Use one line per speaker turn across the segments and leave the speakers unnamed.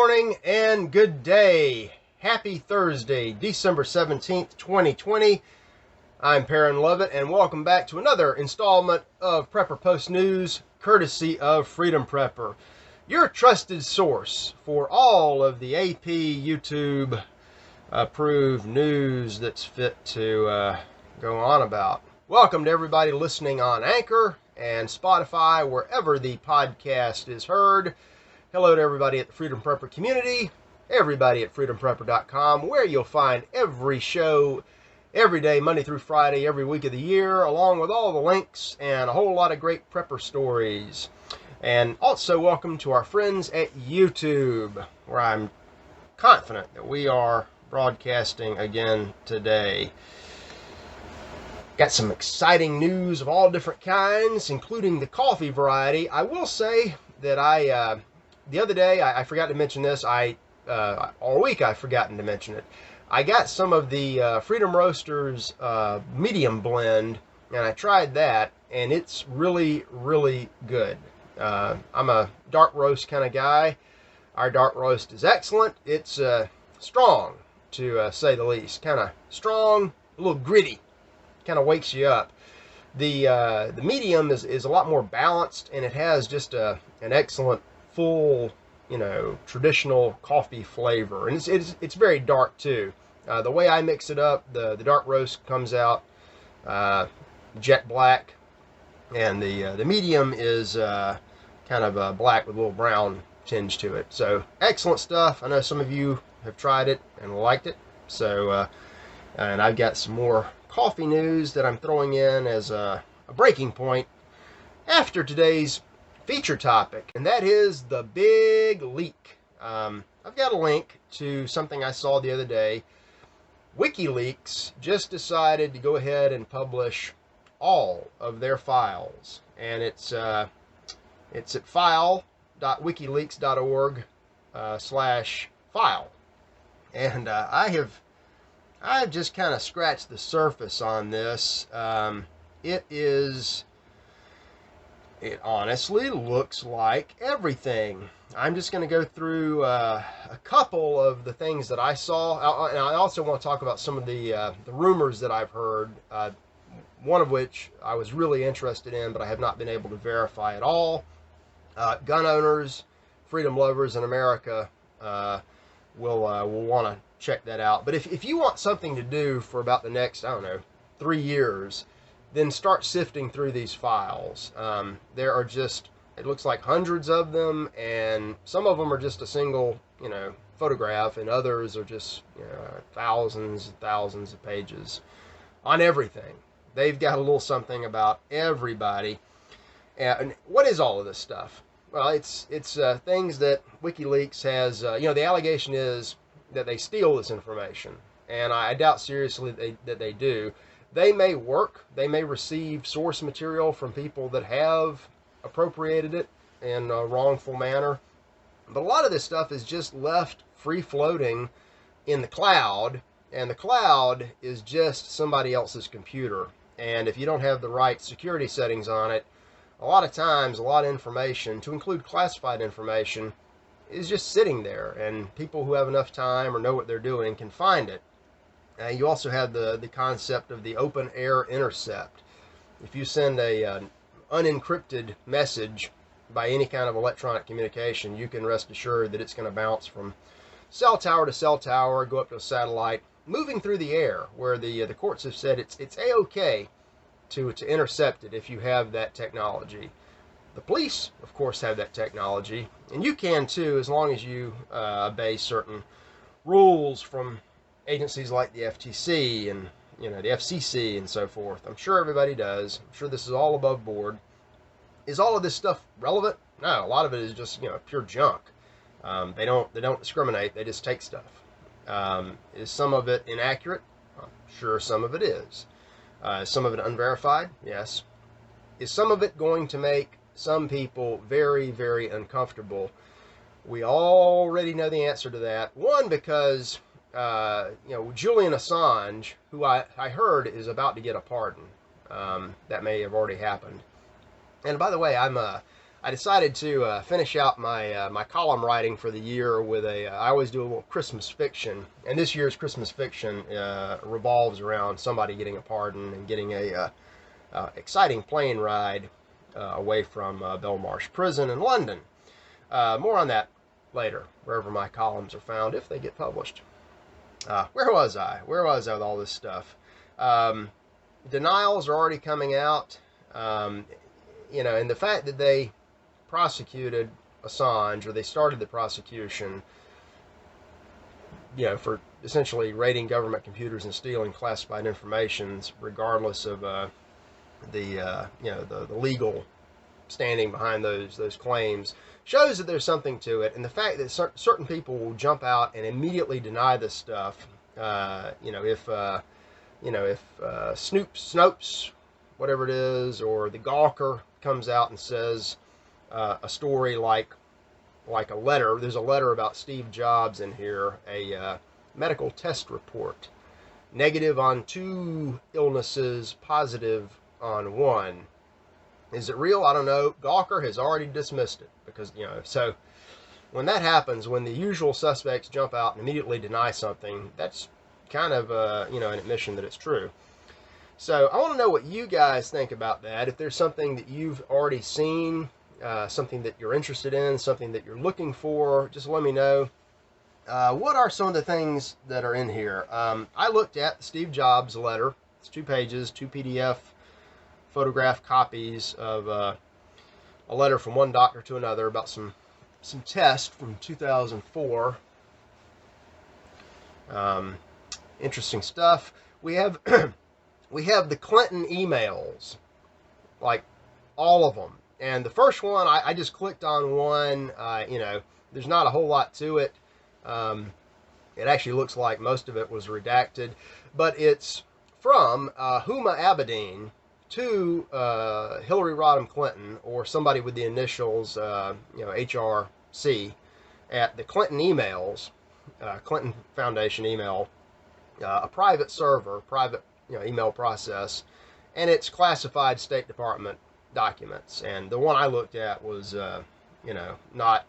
morning and good day. Happy Thursday, December 17th, 2020. I'm Perrin Lovett, and welcome back to another installment of Prepper Post News, courtesy of Freedom Prepper, your trusted source for all of the AP, YouTube approved news that's fit to go on about. Welcome to everybody listening on Anchor and Spotify, wherever the podcast is heard. Hello to everybody at the Freedom Prepper community, everybody at freedomprepper.com, where you'll find every show every day, Monday through Friday, every week of the year, along with all the links and a whole lot of great prepper stories. And also welcome to our friends at YouTube, where I'm confident that we are broadcasting again today. Got some exciting news of all different kinds, including the coffee variety. I will say that the other day, I forgot to mention this. All week I've forgotten to mention it. I got some of the Freedom Roasters medium blend, and I tried that, and it's really, really good. I'm a dark roast kind of guy. Our dark roast is excellent. It's strong, to say the least. Kind of strong, a little gritty. Kind of wakes you up. The medium is a lot more balanced, and it has just an excellent full, traditional coffee flavor, and it's very dark too. The way I mix it up, the dark roast comes out jet black, and the medium is kind of black with a little brown tinge to it. So excellent stuff. I know some of you have tried it and liked it. So and I've got some more coffee news that I'm throwing in as a breaking point after today's feature topic, and that is the big leak. I've got a link to something I saw the other day. WikiLeaks just decided to go ahead and publish all of their files, and it's at file.wikileaks.org/file. And I've just kind of scratched the surface on this. It honestly looks like everything. I'm just going to go through a couple of the things that I saw. And I also want to talk about some of the rumors that I've heard, one of which I was really interested in, but I have not been able to verify at all. Gun owners, freedom lovers in America will want to check that out. But if you want something to do for about the next, 3 years, then start sifting through these files. There are just, it looks like hundreds of them, and some of them are just a single, photograph, and others are just, thousands and thousands of pages on everything. They've got a little something about everybody. And what is all of this stuff? Well, it's things that WikiLeaks has, the allegation is that they steal this information, and I doubt seriously that they do. They may work, they may receive source material from people that have appropriated it in a wrongful manner, but a lot of this stuff is just left free-floating in the cloud, and the cloud is just somebody else's computer. And if you don't have the right security settings on it, a lot of times, a lot of information, to include classified information, is just sitting there, and people who have enough time or know what they're doing can find it. You also have the concept of the Open Air Intercept. If you send a unencrypted message by any kind of electronic communication, you can rest assured that it's going to bounce from cell tower to cell tower, go up to a satellite, moving through the air, where the courts have said it's A-OK to intercept it if you have that technology. The police, of course, have that technology, and you can too, as long as you obey certain rules from agencies like the FTC and the FCC and so forth. I'm sure everybody does. I'm sure this is all above board. Is all of this stuff relevant? No, a lot of it is just pure junk. They don't discriminate. They just take stuff. Is some of it inaccurate? I'm sure some of it is. Is some of it unverified? Yes. Is some of it going to make some people very, very uncomfortable? We already know the answer to that. One, because Julian Assange, who I heard is about to get a pardon. That may have already happened. And by the way, I'm I decided to finish out my column writing for the year with I always do a little Christmas fiction, and this year's Christmas fiction revolves around somebody getting a pardon and getting a exciting plane ride away from Belmarsh Prison in London. More on that later, wherever my columns are found, if they get published. Where was I? Where was I with all this stuff? Denials are already coming out. And the fact that they prosecuted Assange, or they started the prosecution, for essentially raiding government computers and stealing classified informations, regardless of the legal standing behind those claims, shows that there's something to it. And the fact that certain people will jump out and immediately deny this stuff, if Snopes, whatever it is, or the Gawker comes out and says a story like a letter. There's a letter about Steve Jobs in here, a medical test report, negative on 2 illnesses, positive on 1. Is it real? I don't know. Gawker has already dismissed it because, so when that happens, when the usual suspects jump out and immediately deny something, that's kind of, an admission that it's true. So I want to know what you guys think about that. If there's something that you've already seen, something that you're interested in, something that you're looking for, just let me know. What are some of the things that are in here? I looked at the Steve Jobs letter. It's 2 pages, 2 PDF photograph copies of a letter from one doctor to another about some tests from 2004. Interesting stuff. We have we have the Clinton emails, like all of them. And the first one, I just clicked on one. There's not a whole lot to it. It actually looks like most of it was redacted, but it's from Huma Abedin to Hillary Rodham Clinton, or somebody with the initials, HRC, at the Clinton emails, Clinton Foundation email, a private server, private email process, and it's classified State Department documents. And the one I looked at was, not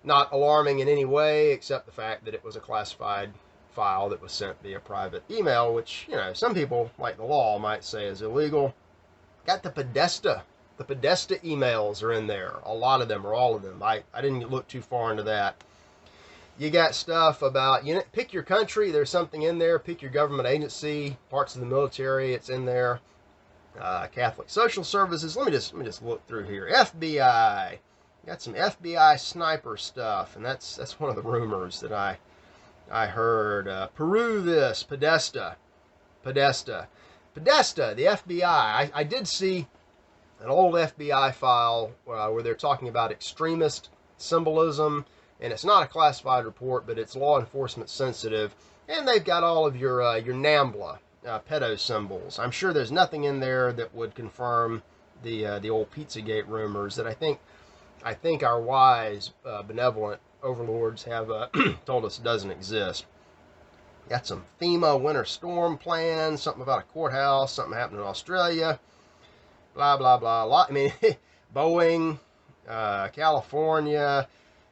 alarming in any way, except the fact that it was a classified file that was sent via private email, which, some people, like the law, might say is illegal. Got the Podesta. The Podesta emails are in there. A lot of them, or all of them. I didn't look too far into that. You got stuff about, pick your country. There's something in there. Pick your government agency, parts of the military. It's in there. Catholic Social Services. Let me just look through here. FBI. Got some FBI sniper stuff, and that's one of the rumors that I heard. Peru this, Podesta, the FBI. I did see an old FBI file where they're talking about extremist symbolism, and it's not a classified report, but it's law enforcement sensitive, and they've got all of your NAMBLA pedo symbols. I'm sure there's nothing in there that would confirm the old Pizzagate rumors that I think our wise, benevolent overlords have told us doesn't exist. Got some FEMA winter storm plans, something about a courthouse, something happened in Australia, blah, blah, blah. Boeing, California,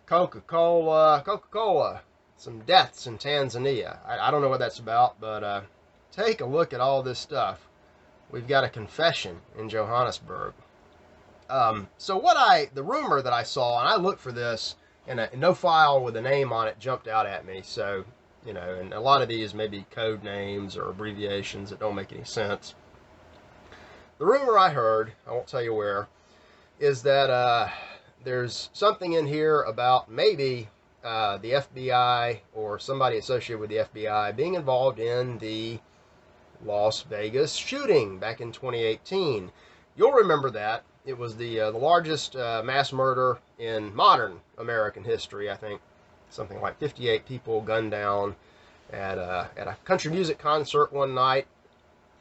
Coca-Cola, some deaths in Tanzania. I don't know what that's about, but take a look at all this stuff. We've got a confession in Johannesburg. So the rumor that I saw, and I looked for this, and no file with a name on it jumped out at me. So, and a lot of these may be code names or abbreviations that don't make any sense. The rumor I heard, I won't tell you where, is that there's something in here about maybe the FBI or somebody associated with the FBI being involved in the Las Vegas shooting back in 2018. You'll remember that. It was the largest mass murder in modern American history, I think. Something like 58 people gunned down at a country music concert one night,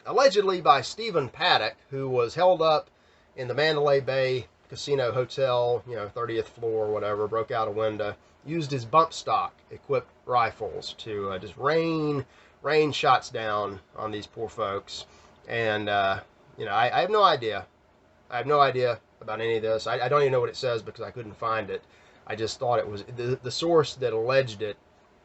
allegedly by Stephen Paddock, who was held up in the Mandalay Bay Casino Hotel, 30th floor or whatever, broke out a window, used his bump stock equipped rifles to just rain shots down on these poor folks. And, I have no idea. about any of this. I don't even know what it says because I couldn't find it. I just thought it was the source that alleged it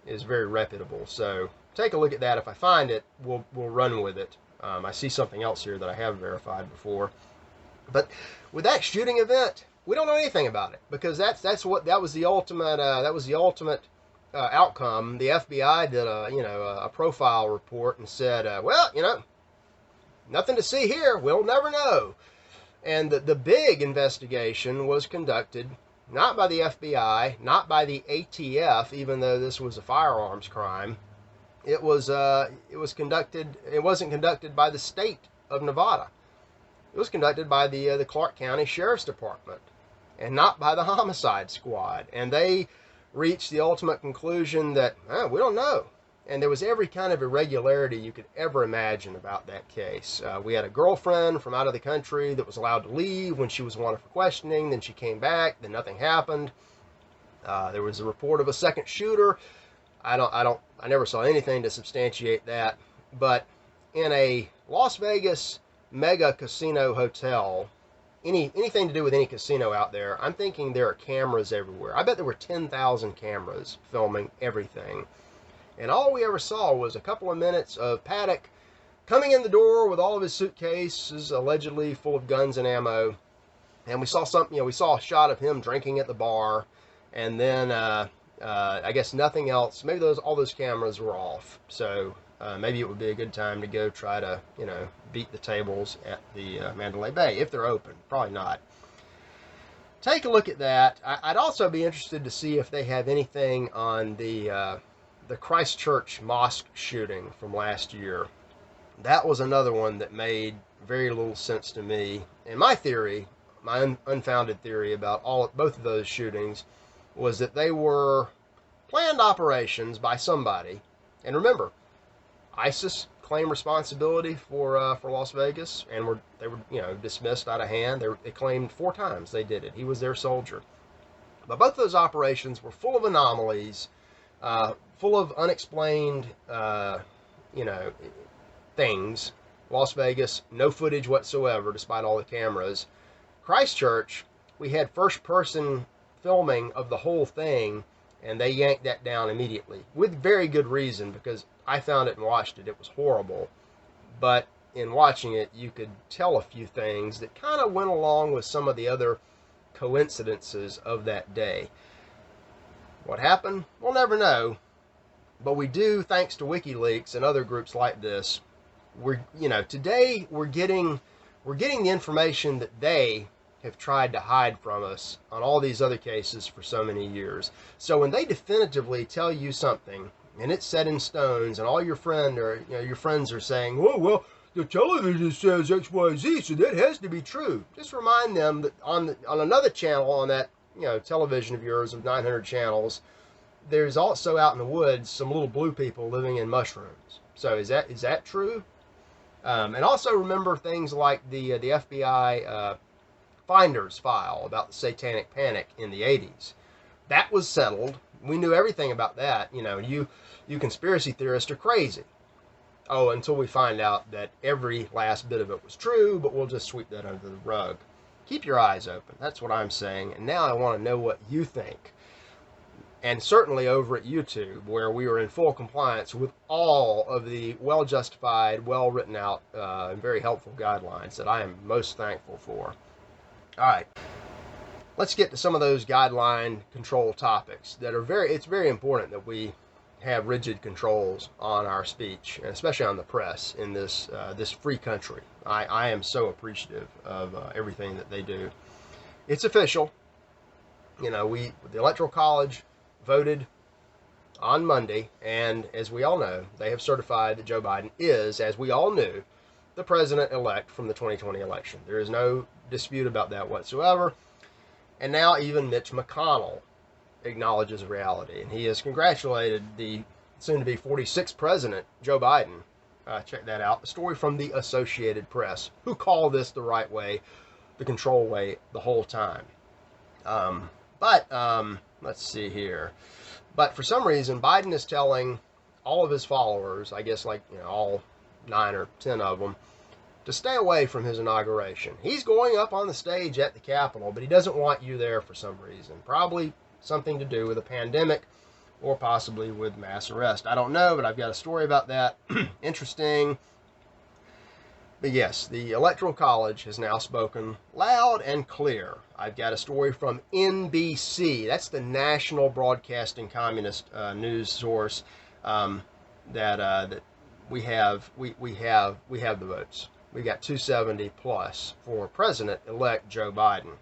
is very reputable. So take a look at that. If I find it, we'll run with it. I see something else here that I have verified before. But with that shooting event, we don't know anything about it because that was the ultimate outcome. The FBI did a profile report and said, well, nothing to see here. We'll never know. And the big investigation was conducted not by the FBI, not by the ATF, even though this was a firearms crime. It wasn't conducted by the state of Nevada. It was conducted by the Clark County Sheriff's Department and not by the homicide squad. And they reached the ultimate conclusion that we don't know. And there was every kind of irregularity you could ever imagine about that case. We had a girlfriend from out of the country that was allowed to leave when she was wanted for questioning. Then she came back. Then nothing happened. There was a report of a second shooter. I never saw anything to substantiate that. But in a Las Vegas mega casino hotel, anything to do with any casino out there, I'm thinking there are cameras everywhere. I bet there were 10,000 cameras filming everything. And all we ever saw was a couple of minutes of Paddock coming in the door with all of his suitcases allegedly full of guns and ammo. And we saw we saw a shot of him drinking at the bar. And then I guess nothing else. Maybe all those cameras were off. So maybe it would be a good time to go try to, beat the tables at the Mandalay Bay if they're open. Probably not. Take a look at that. I'd also be interested to see if they have anything on the Christchurch mosque shooting from last year. That was another one that made very little sense to me. And my theory, my unfounded theory about both of those shootings, was that they were planned operations by somebody. And remember, ISIS claimed responsibility for Las Vegas, and they were dismissed out of hand. They claimed 4 times they did it. He was their soldier. But both of those operations were full of anomalies. Full of unexplained, things. Las Vegas, no footage whatsoever, despite all the cameras. Christchurch, we had first-person filming of the whole thing, and they yanked that down immediately, with very good reason, because I found it and watched it. It was horrible. But in watching it, you could tell a few things that kind of went along with some of the other coincidences of that day. What happened? We'll never know. But we do, thanks to WikiLeaks and other groups like this, today we're getting the information that they have tried to hide from us on all these other cases for so many years. So when they definitively tell you something and it's set in stones, and all your friends are saying, "Oh well, the television says XYZ, so that has to be true." Just remind them that on another channel on that television of yours of 900 channels, there's also out in the woods some little blue people living in mushrooms. So is that true? And also remember things like the FBI Finder's file about the Satanic Panic in the 80s. That was settled. We knew everything about that. You conspiracy theorists are crazy. Oh, until we find out that every last bit of it was true, but we'll just sweep that under the rug. Keep your eyes open. That's what I'm saying. And now I want to know what you think. And certainly over at YouTube, where we are in full compliance with all of the well-justified, well-written out, and very helpful guidelines that I am most thankful for. All right. Let's get to some of those guideline control topics that are it's very important that we have rigid controls on our speech, and especially on the press in this free country. I am so appreciative of everything that they do. It's official. The Electoral College voted on Monday, and as we all know, they have certified that Joe Biden is, as we all knew, the president-elect from the 2020 election. There is no dispute about that whatsoever. And now even Mitch McConnell acknowledges reality, and he has congratulated the soon-to-be 46th president, Joe Biden. Check that out. A story from the Associated Press, who call this the right way, the control way, the whole time. Let's see here. But for some reason, Biden is telling all of his followers, I guess all 9 or 10 of them, to stay away from his inauguration. He's going up on the stage at the Capitol, but he doesn't want you there for some reason. Probably something to do with a pandemic or possibly with mass arrest. I don't know, but I've got a story about that. Interesting. But yes, the Electoral College has now spoken loud and clear. I've got a story from NBC. That's the National Broadcasting Communist news source. That we have the votes. We got 270 plus for President-elect Joe Biden.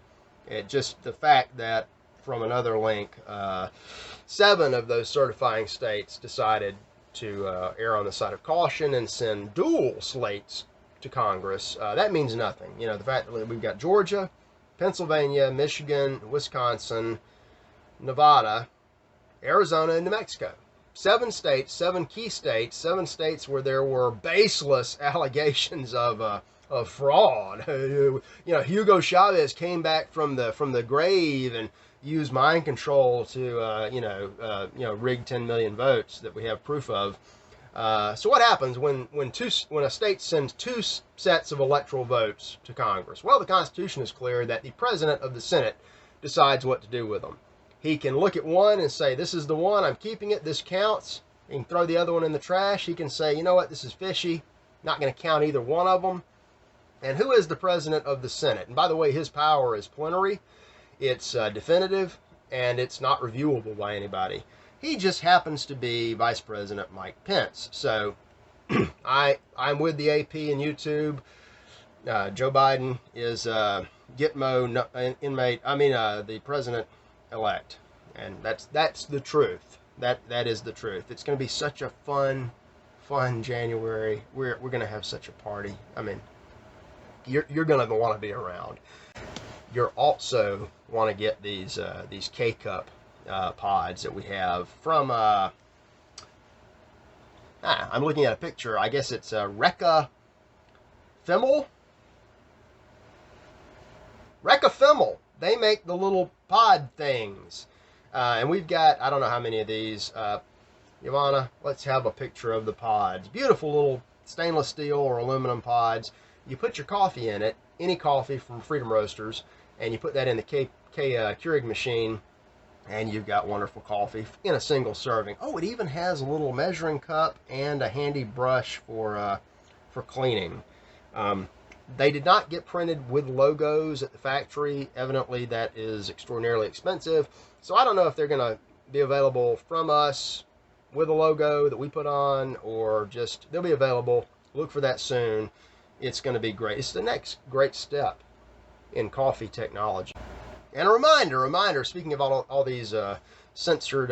It just the fact that from another link, 7 of those certifying states decided to err on the side of caution and send dual slates to Congress. That means nothing. You know, the fact that we've got Georgia, Pennsylvania, Michigan, Wisconsin, Nevada, Arizona, and New Mexico. 7 states, 7 key states, 7 states where there were baseless allegations of fraud. You know, Hugo Chavez came back from the grave and used mind control to rig 10 million votes that we have proof of. So what happens when a state sends 2 sets of electoral votes to Congress? Well, the Constitution is clear that the President of the Senate decides what to do with them. He can look at one and say, this is the one, I'm keeping it, this counts. He can throw the other one in the trash. He can say, you know what, this is fishy, not going to count either one of them. And who is the President of the Senate? And by the way, his power is plenary, it's definitive, and it's not reviewable by anybody. He just happens to be Vice President Mike Pence. So I'm with the AP and YouTube. Joe Biden is Gitmo inmate. The President-elect, and that's the truth. That is the truth. It's going to be such a fun January. We're going to have such a party. I mean, you're going to want to be around. You're also want to get these K-Cup pods that we have from I'm looking at a picture. I guess it's Recca Fimmel. They make the little pod things, and we've got I don't know how many of these. Ivana, let's have a picture of the pods. Beautiful little stainless steel or aluminum pods. You put your coffee in it, any coffee from Freedom Roasters, and you put that in the Keurig machine, and you've got wonderful coffee in a single serving. Oh, it even has a little measuring cup and a handy brush for cleaning. They did not get printed with logos at the factory. Evidently, that is extraordinarily expensive. So I don't know if they're going to be available from us with a logo that we put on, or just they'll be available. Look for that soon. It's going to be great. It's the next great step in coffee technology. And a reminder, speaking of all these censored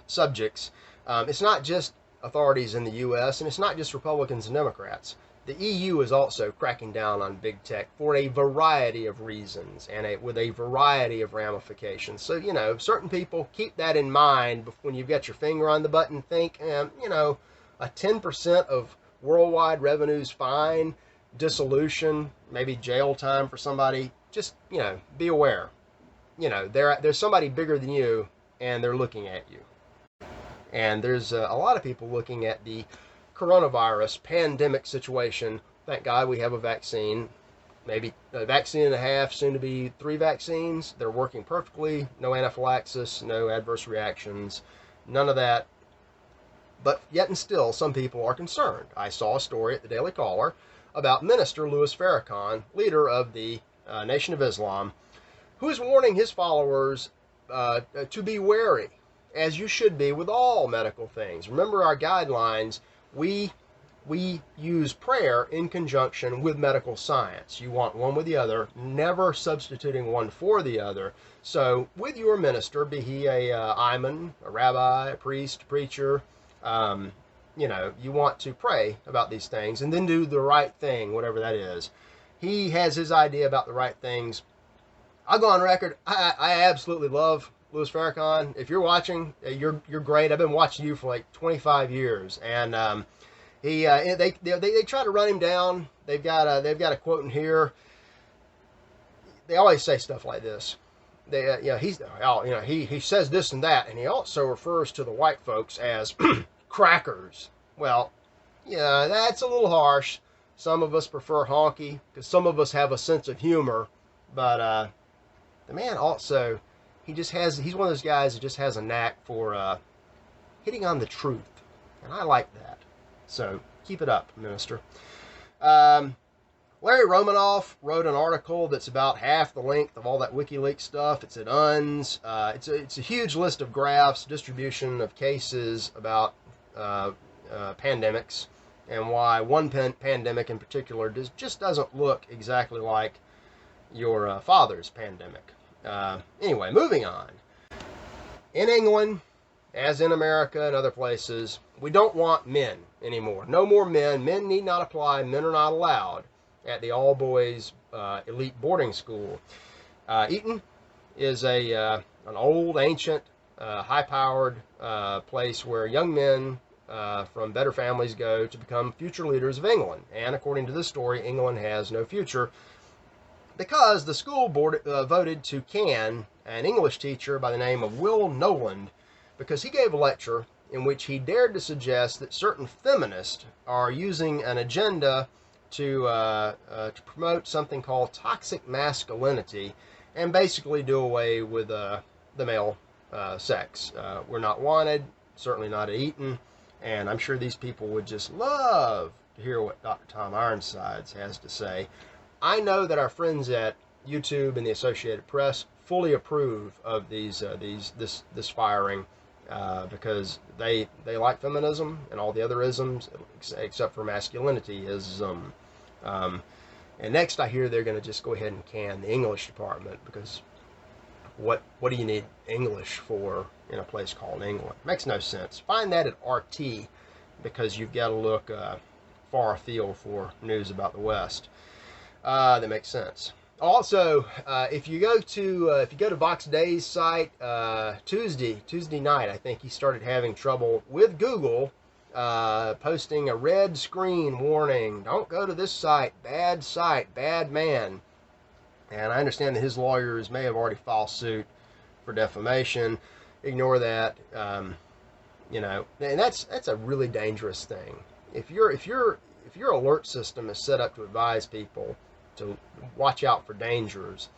subjects, it's not just authorities in the U.S., and it's not just Republicans and Democrats. The EU is also cracking down on big tech for a variety of reasons and with a variety of ramifications. So, you know, certain people keep that in mind when you've got your finger on the button. Think, a 10% of worldwide revenues fine, dissolution, maybe jail time for somebody. Just, be aware. There's somebody bigger than you, and they're looking at you. And there's a lot of people looking at the coronavirus pandemic situation. Thank God we have a vaccine, maybe a vaccine and a half, soon to be 3 vaccines. They're working perfectly. No anaphylaxis, no adverse reactions, none of that. But yet and still, some people are concerned. I saw a story at the Daily Caller about Minister Louis Farrakhan, leader of the Nation of Islam, who is warning his followers to be wary, as you should be with all medical things. Remember our guidelines. We use prayer in conjunction with medical science. You want one with the other, never substituting one for the other. So with your minister, be he a imam, a rabbi, a priest, a preacher, you want to pray about these things and then do the right thing, whatever that is. He has his idea about the right things. I'll go on record. I absolutely love Louis Farrakhan. If you're watching, you're great. I've been watching you for like 25 years, and they try to run him down. They've got a quote in here. They always say stuff like this. He says this and that, and he also refers to the white folks as crackers. Well, yeah, that's a little harsh. Some of us prefer honky because some of us have a sense of humor. But the man also, he's one of those guys who just has a knack for hitting on the truth. And I like that. So keep it up, Minister. Larry Romanoff wrote an article that's about half the length of all that WikiLeaks stuff. It's at UNS. It's a huge list of graphs, distribution of cases about pandemics, and why one pandemic in particular just doesn't look exactly like your father's pandemic. Anyway, moving on. In England, as in America and other places, we don't want men anymore. No more men. Men need not apply. Men are not allowed at the all-boys elite boarding school. Eton is an old, ancient, high-powered place where young men from better families go to become future leaders of England. And according to this story, England has no future because the school board voted to can an English teacher by the name of Will Noland because he gave a lecture in which he dared to suggest that certain feminists are using an agenda to promote something called toxic masculinity and basically do away with the male sex. We're not wanted, certainly not at Eton, and I'm sure these people would just love to hear what Dr. Tom Ironsides has to say. I know that our friends at YouTube and the Associated Press fully approve of this firing because they like feminism and all the other isms except for masculinityism. And next I hear they're going to just go ahead and can the English department because what do you need English for in a place called England? Makes no sense. Find that at RT because you've got to look far afield for news about the West. That makes sense. Also, if you go to Vox Day's site Tuesday night, I think he started having trouble with Google posting a red screen warning. Don't go to this site, bad man. And I understand that his lawyers may have already filed suit for defamation. Ignore that. And that's a really dangerous thing. If your alert system is set up to advise people to watch out for dangers,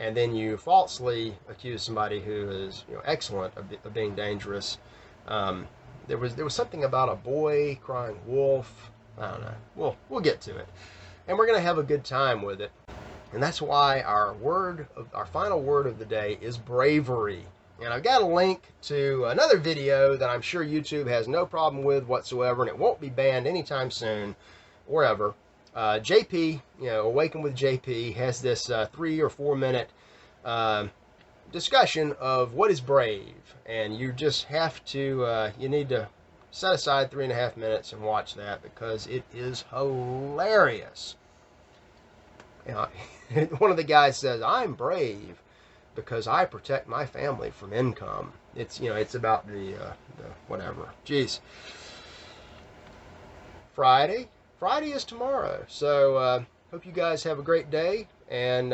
and then you falsely accuse somebody who is excellent of being dangerous. There was something about a boy crying wolf. I don't know. We'll get to it, and we're gonna have a good time with it. And that's why our final word of the day is bravery. And I've got a link to another video that I'm sure YouTube has no problem with whatsoever, and it won't be banned anytime soon or ever. JP, Awaken with JP, has this 3 or 4 minute discussion of what is brave. And you just have to, you need to set aside 3.5 minutes and watch that because it is hilarious. One of the guys says, "I'm brave because I protect my family from income." It's about the whatever. Jeez. Friday is tomorrow, so hope you guys have a great day, and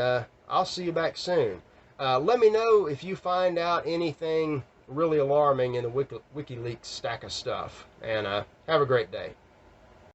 I'll see you back soon. Let me know if you find out anything really alarming in the WikiLeaks stack of stuff, and have a great day.